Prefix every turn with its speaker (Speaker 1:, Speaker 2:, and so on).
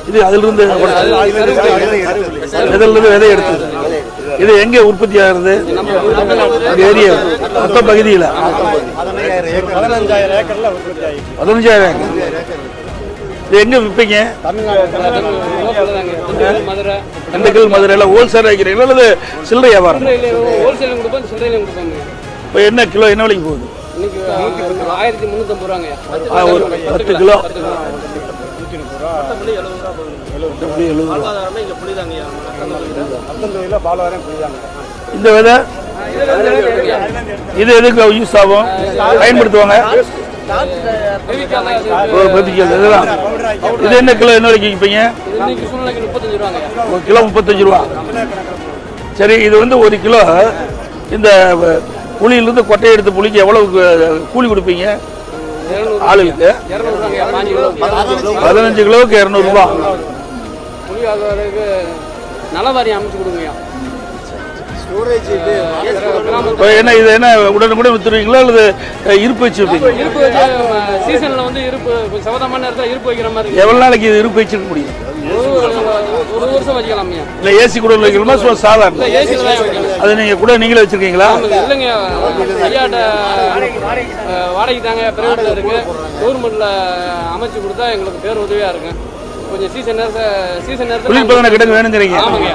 Speaker 1: இது அதிலிருந்து விதை எடுத்தது. இது எங்க உற்பத்தி ஆகுறது? ஏரியா மொத்த பகுதியில் 15,000 ஏக்கர். இது எங்க விற்பீங்க? திண்டுக்கல், மதுரையில் ஹோல்சேல் வைக்கிறீங்களா அல்லது சில்லறை வியாபாரம்? இப்போ என்ன கிலோ என்ன விலைக்கு போகுது?
Speaker 2: 1350
Speaker 1: ஒரு 10 கிலோ இந்த விதை இது எதுக்கு யூஸ் ஆகும், பயன்படுத்துவாங்க? இது என்ன கிலோ என்ன விலைக்கு விற்பீங்க? ஒரு கிலோ 35 ரூபா. சரி, இது வந்து ஒரு கிலோ இந்த புளியிலிருந்து கொட்டையை எடுத்து புளிக்கு எவ்வளவு கூலி கொடுப்பீங்க ஆளுக்கு? 15 கிலோவுக்கு 200 ரூபா. என்ன இது என்ன உடனுக்குடன் வித்துருவீங்களா அல்லது இருப்பு வச்சிருப்பீங்க? எவ்வளவு நாளைக்கு இது இருப்பு வச்சிருக்க முடியும்? இல்ல ஏசி கூட வைக்கணுமா சாதாரண? அது நீங்க கூட நீங்களே வச்சிருக்கீங்களா?
Speaker 2: வாடகை தாங்க, பிரைவேட்ல இருக்கு, கவர்மெண்ட்ல அமைச்சு கொடுத்தா எங்களுக்கு பேர் உதவியா இருக்கு. கொஞ்சம் சீசன் நேரத்தில்
Speaker 1: குளிர்பதன கிடங்கு வேணுங்கிறீங்க.
Speaker 2: ஆமாங்க.